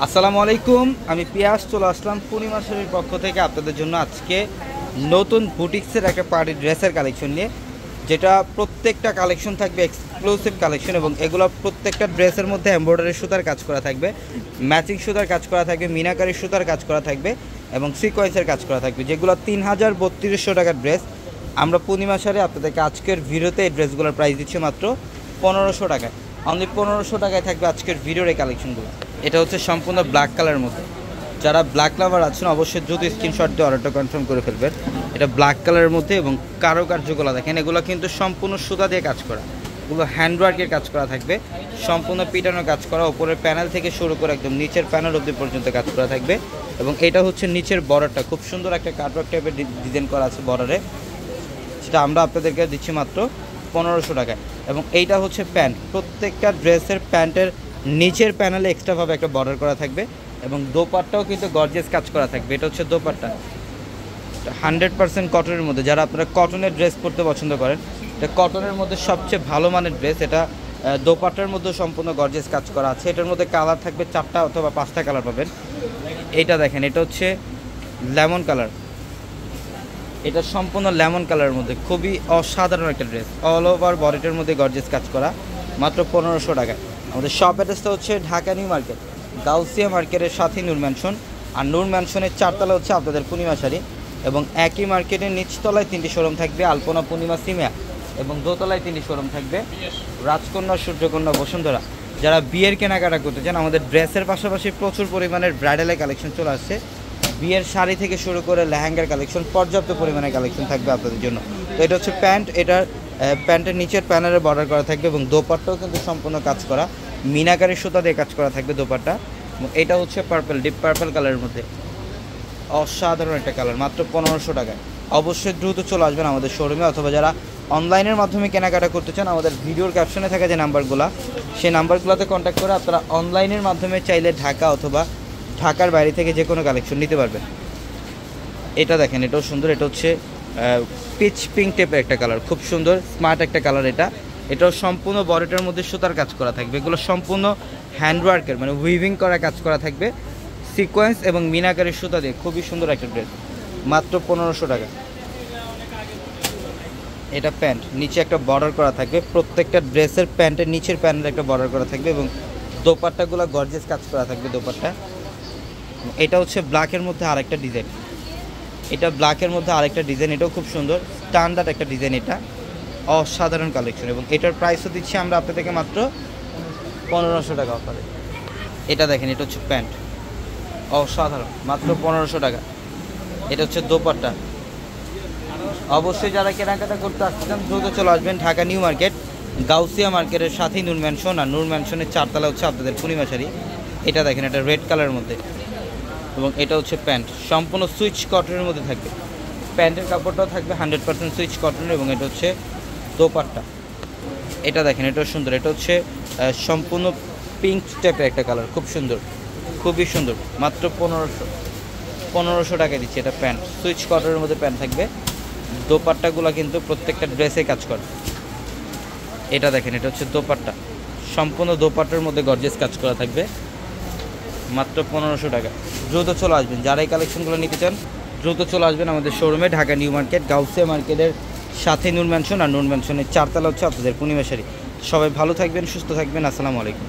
আসসালামু আলাইকুম, আমি পিয়াস চলে আসলাম পূর্ণিমা শাড়ির পক্ষ থেকে আপনাদের জন্য আজকে নতুন বুটিক্সের একটা পার্টি ড্রেসের কালেকশন নিয়ে, যেটা প্রত্যেকটা কালেকশন থাকবে এক্সক্লুসিভ কালেকশন এবং এগুলো প্রত্যেকটা ড্রেসের মধ্যে এমব্রয়ডারি সুতার কাজ করা থাকবে, ম্যাচিং সুতার কাজ করা থাকবে, মিনাকারি সুতার কাজ করা থাকবে এবং সিকোয়েন্সের কাজ করা থাকবে, যেগুলো ৩,৩২০০ টাকার ড্রেস। আমরা পূর্ণিমা শাড়ি আপনাদেরকে আজকের ভিডিওতে এই ড্রেসগুলোর প্রাইস দিচ্ছি মাত্র ১৫০০ টাকায়। অনলি ১৫০০ টাকায় থাকবে আজকের ভিডিওর এই কালেকশনগুলো। এটা হচ্ছে সম্পূর্ণ ব্ল্যাক কালারের মধ্যে। যারা ব্ল্যাক লাভার আছেন অবশ্যই দ্রুত স্ক্রিনশট দিয়ে অর্ডারটা কনফার্ম করে ফেলবেন। এটা ব্ল্যাক কালারের মধ্যে এবং কারুকার্যগুলো দেখেন, এগুলো কিন্তু সম্পূর্ণ সুতা দিয়ে কাজ করা, এগুলো হ্যান্ডওয়ার্কের কাজ করা থাকবে, সম্পূর্ণ পিটানোর কাজ করা, উপরের প্যানেল থেকে শুরু করে একদম নিচের প্যানেল অবধি পর্যন্ত কাজ করা থাকবে। এবং এটা হচ্ছে নিচের বর্ডারটা খুব সুন্দর একটা কাটওয়ার্ক টাইপের ডিজাইন করা আছে বর্ডারে, সেটা আমরা আপনাদেরকে দিচ্ছি মাত্র ১৫০০ টাকায়। এবং এইটা হচ্ছে প্যান্ট, প্রত্যেকটা ড্রেসের প্যান্টের নিচের প্যানেলে এক্সট্রাভাবে একটা বর্ডার করা থাকবে এবং দোপাট্টাও কিন্তু গর্জিয়াস কাজ করা থাকবে। এটা হচ্ছে দোপাট্টা 100% কটনের মধ্যে। যারা আপনারা কটনের ড্রেস পরতে পছন্দ করেন, এটা কটনের মধ্যে সবচেয়ে ভালো মানের ড্রেস। এটা দোপাট্টার মধ্যে সম্পূর্ণ গর্জিয়াস কাজ করা আছে। এটার মধ্যে কালার থাকবে 4টা অথবা 5টা কালার পাবেন। এটা দেখেন, এটা হচ্ছে লেমন কালার, এটা সম্পূর্ণ লেমন কালারের মধ্যে খুবই অসাধারণ একটা ড্রেস। অল ওভার বডিটার মধ্যে গর্জিয়াস কাজ করা, মাত্র ১৫০০ টাকায়। আমাদের শপ অ্যাড্রেসটা হচ্ছে ঢাকা নিউ মার্কেট, গাউসিয়া মার্কেটের সাথে নূর ম্যানশন, আর নূর ম্যানশনের 4তলা হচ্ছে আপনাদের পূর্ণিমা শাড়ি। এবং একই মার্কেটের নিচতলায় 3টি শোরুম থাকবে, আলপনা, পূর্ণিমা, সিমিয়া, এবং দোতলায় 3টি শোরুম থাকবে, রাজকন্যা, সূর্যকন্যা, বসুন্ধরা। যারা বিয়ের কেনাকাটা করতে চান, আমাদের ড্রেসের পাশাপাশি প্রচুর পরিমাণের ব্রাইডালের কালেকশন চলে আসছে। বিয়ের শাড়ি থেকে শুরু করে লেহেঙ্গার কালেকশন, পর্যাপ্ত পরিমাণে কালেকশন থাকবে আপনাদের জন্য। তো এটা হচ্ছে প্যান্ট, এটার প্যান্টের নিচের প্যানেলে বর্ডার করা থাকবে এবং দোপাট্টাও কিন্তু সম্পূর্ণ কাজ করা, মিনাকারি সুতা দিয়ে কাজ করা থাকবে দোপাট্টা। এটা হচ্ছে পার্পল, ডিপ পার্পল কালারের মধ্যে অসাধারণ একটা কালার, মাত্র ১৫০০ টাকায়। অবশ্যই দ্রুত চলে আসবেন আমাদের শোরুমে, অথবা যারা অনলাইনের মাধ্যমে কেনাকাটা করতে চান, আমাদের ভিডিওর ক্যাপশনে থাকা যে নাম্বারগুলো, সেই নাম্বারগুলোতে কন্ট্যাক্ট করে আপনারা অনলাইনের মাধ্যমে চাইলে ঢাকা অথবা ঢাকার বাইরে থেকে যে কোনো কালেকশন নিতে পারবেন। এটা দেখেন, এটাও সুন্দর, এটা হচ্ছে পিচ পিঙ্ক টাইপের একটা কালার, খুব সুন্দর স্মার্ট একটা কালার। এটাও সম্পূর্ণ বডিটার মধ্যে সুতার কাজ করা থাকবে, এগুলো সম্পূর্ণ হ্যান্ডওয়ার্কের মানে উইভিং করা কাজ করা থাকবে, সিকোয়েন্স এবং মিনাকারি সুতা দিয়ে খুবই সুন্দর একটা ড্রেস, মাত্র ১৫০০ টাকা। এটা প্যান্ট, নিচে একটা বর্ডার করা থাকবে, প্রত্যেকটা ড্রেসের প্যান্টের নিচের প্যানেলে একটা বর্ডার করা থাকবে এবং দোপাট্টাগুলো গর্জিয়াস কাজ করা থাকবে দোপাট্টা। এটা হচ্ছে ব্ল্যাকের মধ্যে আরেকটা ডিজাইন, এটা ব্ল্যাকের মধ্যে আরেকটা ডিজাইন, এটাও খুব সুন্দর স্ট্যান্ডার্ড একটা ডিজাইন, এটা অসাধারণ কালেকশন। এবং এটার প্রাইসও দিচ্ছি আমরা আপনাদেরকে মাত্র ১৫০০ টাকা অফারে। এটা দেখেন, এটা হচ্ছে প্যান্ট, অসাধারণ, মাত্র ১৫০০ টাকা। এটা হচ্ছে দোপাট্টা। অবশ্যই যারা কেনাকাটা করতে আসছেন দ্রুত চলে আসবেন ঢাকা নিউ মার্কেট, গাউসিয়া মার্কেটের সাথেই নূর ম্যানশন, আর নূর ম্যানশনের 4তলা হচ্ছে আপনাদের পূর্ণিমা শাড়ি। এটা দেখেন, এটা রেড কালারের মধ্যে এবং এটা হচ্ছে প্যান্ট, সম্পূর্ণ সুইচ কটনের মধ্যে থাকবে, প্যান্টের কাপড়টাও থাকবে 100% সুইচ কটনের। এবং এটা হচ্ছে দোপাট্টা। এটা দেখেন, এটাও সুন্দর, এটা হচ্ছে সম্পূর্ণ পিঙ্ক টাইপের একটা কালার, খুব সুন্দর, খুবই সুন্দর, মাত্র ১৫০০ টাকা দিচ্ছি। এটা প্যান্ট, সুইচ কটনের মধ্যে প্যান্ট থাকবে, দোপাট্টাগুলো কিন্তু প্রত্যেকটা ড্রেসে কাজ করে। এটা দেখেন, এটা হচ্ছে দোপাট্টা, সম্পূর্ণ দোপাট্টার মধ্যে গর্জিয়াস কাজ করা থাকবে, মাত্র ১৫০০ টাকা। দ্রুত চলে আসবেন, যারা এই কালেকশনগুলো নিতে চান দ্রুত চলে আসবেন আমাদের শোরুমে, ঢাকা নিউ মার্কেট, গাউসিয়া মার্কেটের সাথে নূর ম্যানশন, আর নূর ম্যানশনের 4তলা হচ্ছে আপনাদের পূর্ণিমা শাড়ি। সবাই ভালো থাকবেন, সুস্থ থাকবেন, আসসালামু আলাইকুম।